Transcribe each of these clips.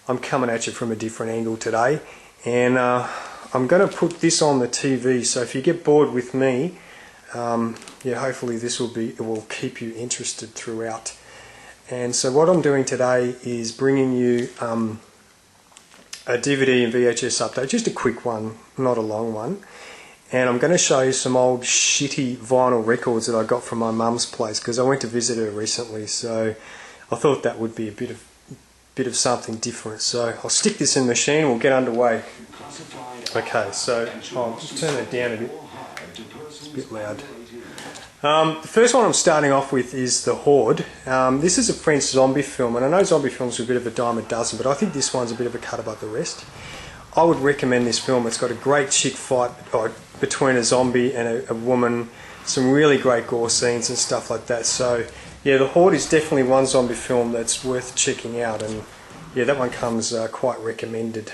I'm coming at you from a different angle today, and I'm going to put this on the TV, so if you get bored with me, yeah, hopefully it will keep you interested throughout. And so what I'm doing today is bringing you a DVD and VHS update, just a quick one, not a long one. And I'm going to show you some old shitty vinyl records that I got from my mum's place, because I went to visit her recently, so I thought that would be a bit of something different. So I'll stick this in the machine, we'll get underway. Okay, so I'll just turn it down a bit. It's a bit loud. The first one I'm starting off with is the Horde. This is a French zombie film, and I know zombie films are a bit of a dime a dozen, but I think this one's a bit of a cut above the rest. I would recommend this film. It's got a great chick fight between a zombie and a woman, some really great gore scenes and stuff like that. So yeah, the Horde is definitely one zombie film that's worth checking out, and yeah, that one comes quite recommended.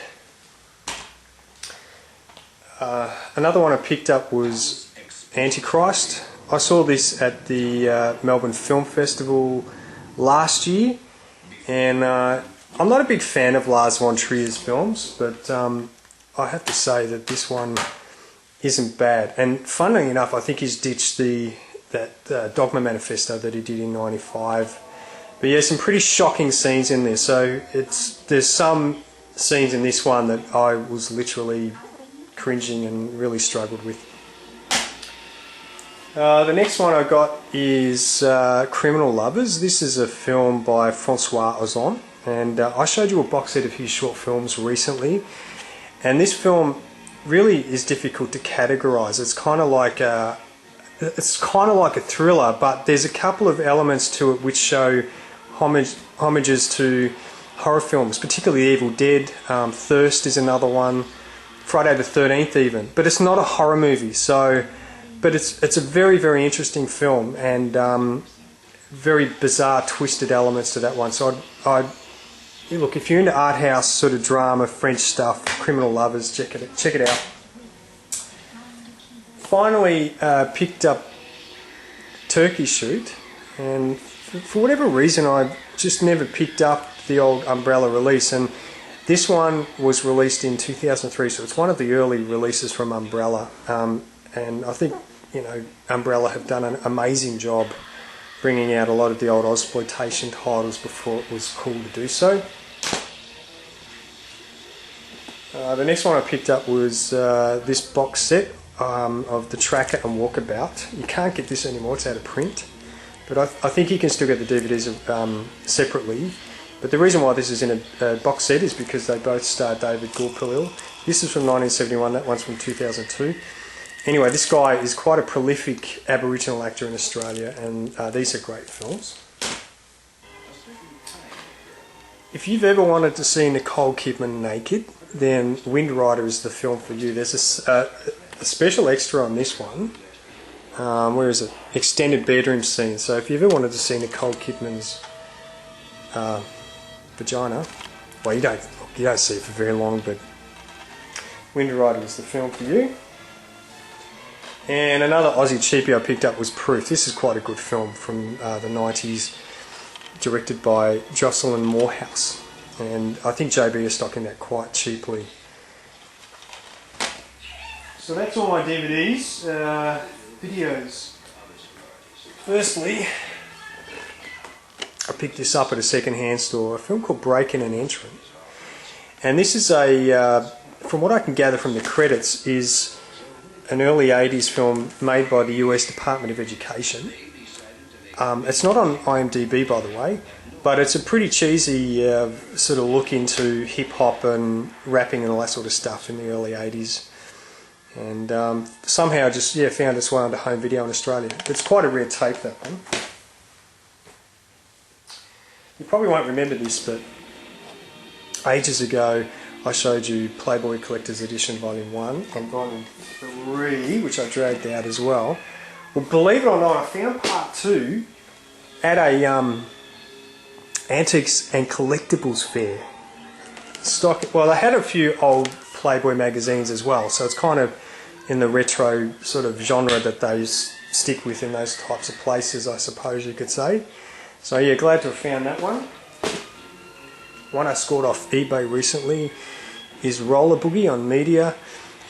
Another one I picked up was Antichrist. I saw this at the Melbourne Film Festival last year, and I'm not a big fan of Lars von Trier's films, but I have to say that this one isn't bad. And funnily enough, I think he's ditched that Dogma Manifesto that he did in '95. But yeah, some pretty shocking scenes in there. So there's some scenes in this one that I was literally cringing and really struggled with. The next one I got is Criminal Lovers. This is a film by Francois Ozon, and I showed you a box set of his short films recently, and this film really is difficult to categorize. It's kind of like a thriller, but there's a couple of elements to it which show homages to horror films, particularly Evil Dead. Thirst is another one, Friday the 13th even, but it's not a horror movie. So but it's a very, very interesting film, and very bizarre, twisted elements to that one. So look, if you're into art house sort of drama, French stuff, Criminal Lovers, check it out. Finally, picked up Turkey Shoot, and for whatever reason, I just never picked up the old Umbrella release, and this one was released in 2003, so it's one of the early releases from Umbrella. And I think, you know, Umbrella have done an amazing job bringing out a lot of the old Ozploitation titles before it was cool to do so. The next one I picked up was this box set of the Tracker and Walkabout. You can't get this anymore, it's out of print, but I think you can still get the DVDs separately. But the reason why this is in a box set is because they both star David Gulpilil. This is from 1971, that one's from 2002. Anyway, this guy is quite a prolific Aboriginal actor in Australia, and these are great films. If you've ever wanted to see Nicole Kidman naked, then Windrider is the film for you. There's a special extra on this one, where is it? Extended bedroom scene. So if you ever wanted to see Nicole Kidman's vagina, well, you don't see it for very long, but Windrider is the film for you. And another Aussie cheapie I picked up was Proof. This is quite a good film from the 90s, directed by Jocelyn Moorhouse, and I think JB is stocking that quite cheaply. So that's all my DVDs. Videos. Firstly, I picked this up at a second-hand store, a film called Breakin and Enterin. And this is from what I can gather from the credits, is an early 80s film made by the US Department of Education. It's not on IMDb, by the way, but it's a pretty cheesy sort of look into hip-hop and rapping and all that sort of stuff in the early 80s. And somehow just found its way onto home video in Australia. It's quite a rare tape, that one. You probably won't remember this, but ages ago I showed you Playboy Collector's Edition Volume 1 and Volume 3, which I dragged out as well. Well, believe it or not, I found Part 2 at a Antiques and Collectibles fair. Well, they had a few old Playboy magazines as well, so it's kind of in the retro sort of genre that they stick with in those types of places, I suppose you could say. So yeah, glad to have found that one. one I scored off eBay recently is Roller Boogie on Media.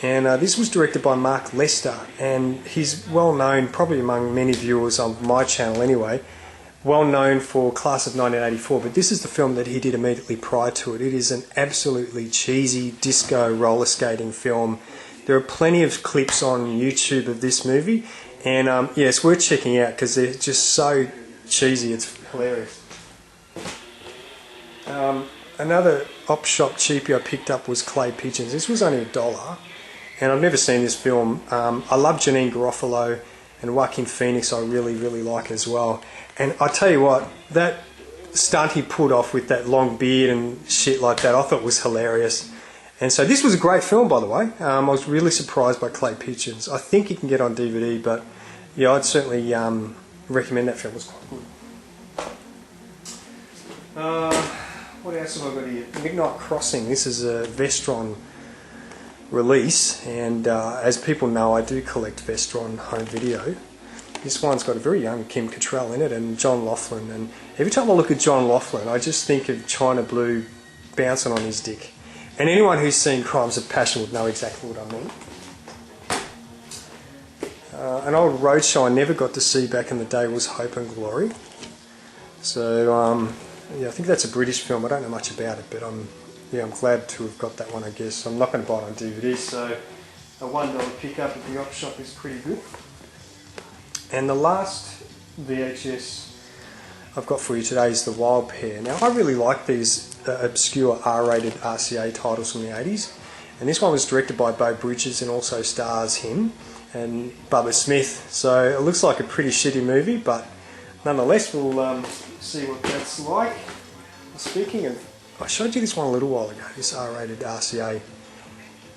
And this was directed by Mark Lester, and he's well known, probably among many viewers on my channel anyway, well known for Class of 1984, but this is the film that he did immediately prior to it. It is an absolutely cheesy disco roller skating film. There are plenty of clips on YouTube of this movie, and yeah, it's worth checking out because they're just so cheesy, it's hilarious. Another op shop cheapie I picked up was Clay Pigeons. This was only $1. And I've never seen this film. I love Janine Garofalo, and Joaquin Phoenix I really, really like as well. And I tell you what, that stunt he pulled off with that long beard and shit like that, I thought was hilarious. And so this was a great film, by the way. I was really surprised by Clay Pigeons. I think you can get on DVD, but yeah, I'd certainly recommend that film. It was quite good. What else have I got here? Midnight Crossing. This is a Vestron release, and as people know, I do collect Vestron home video. This one's got a very young Kim Cattrall in it, and John Laughlin, and every time I look at John Laughlin I just think of China Blue bouncing on his dick, and anyone who's seen Crimes of Passion would know exactly what I mean. An old Roadshow I never got to see back in the day was Hope and Glory, so yeah, I think that's a British film. I don't know much about it, but I'm glad to have got that one, I guess. I'm not going to buy it on DVD, so a $1 pickup at the op shop is pretty good. And the last VHS I've got for you today is The Wild Pair. Now, I really like these obscure R-rated RCA titles from the 80s. And this one was directed by Beau Bridges and also stars him and Bubba Smith. So it looks like a pretty shitty movie, but nonetheless, we'll see what that's like. Speaking of, I showed you this one a little while ago, this R-rated RCA.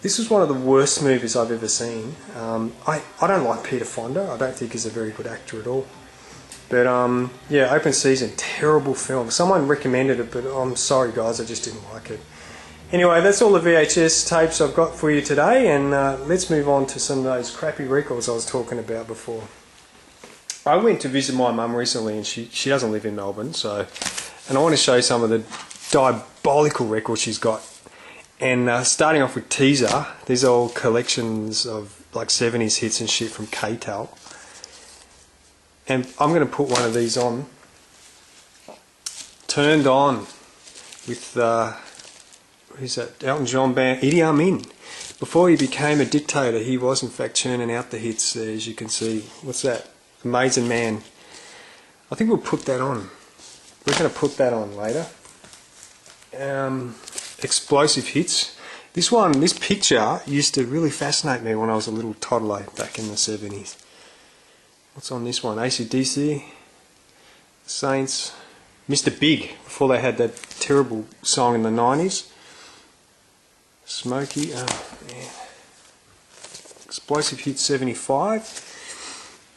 This was one of the worst movies I've ever seen. I don't like Peter Fonda. I don't think he's a very good actor at all. But yeah, Open Season, terrible film. Someone recommended it, but I'm sorry guys, I just didn't like it. Anyway, that's all the VHS tapes I've got for you today, and let's move on to some of those crappy records I was talking about before. I went to visit my mum recently, and she doesn't live in Melbourne, and I want to show you some of the diabolical records she's got. And starting off with Teaser, these are all collections of like 70s hits and shit from K-Tel. And I'm going to put one of these on. Turned On with, who's that? Elton John band, Idi Amin. Before he became a dictator, he was in fact churning out the hits, as you can see. What's that? Amazing Man. I think we'll put that on. We're going to put that on later. Explosive Hits. This picture used to really fascinate me when I was a little toddler back in the 70s. What's on this one? AC/DC, Saints, Mr. Big, before they had that terrible song in the 90s. Smokey, oh man. Explosive Hits 75.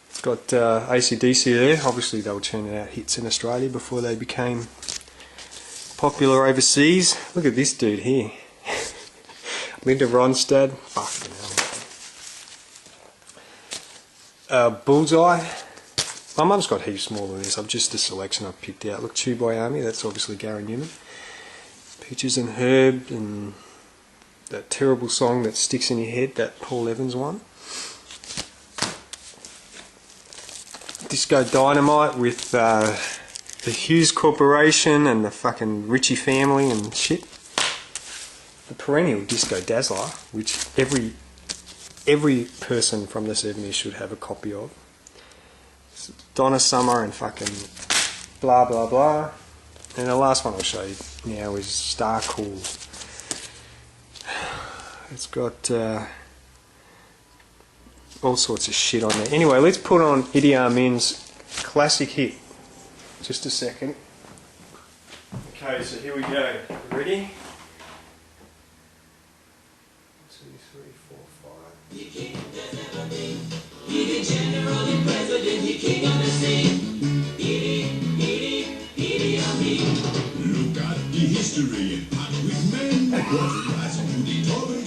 It's got AC/DC there. Obviously they were churning out hits in Australia before they became popular overseas. Look at this dude here. Linda Ronstadt. Fucking hell. Bullseye. My mum's got heaps more than this. I'm just a selection I've picked out. Look, Chew by Army. That's obviously Gary Newman. Peaches and Herb, and that terrible song that sticks in your head, that Paul Evans one. Disco Dynamite with the Hughes Corporation and the fucking Ritchie family and shit. The perennial Disco Dazzler, which every person from the 70s should have a copy of. Donna Summer and fucking blah blah blah. And the last one I'll show you now is Star Cool. It's got all sorts of shit on there. Anyway, let's put on Idi Amin's classic hit. Just a second. Okay, so here we go. Ready? 1, 2, 3, 4, 5. You king there's never been. You the general, you president, you king on the scene. Idi Amin. Look at the history and part with men. What rise to the top.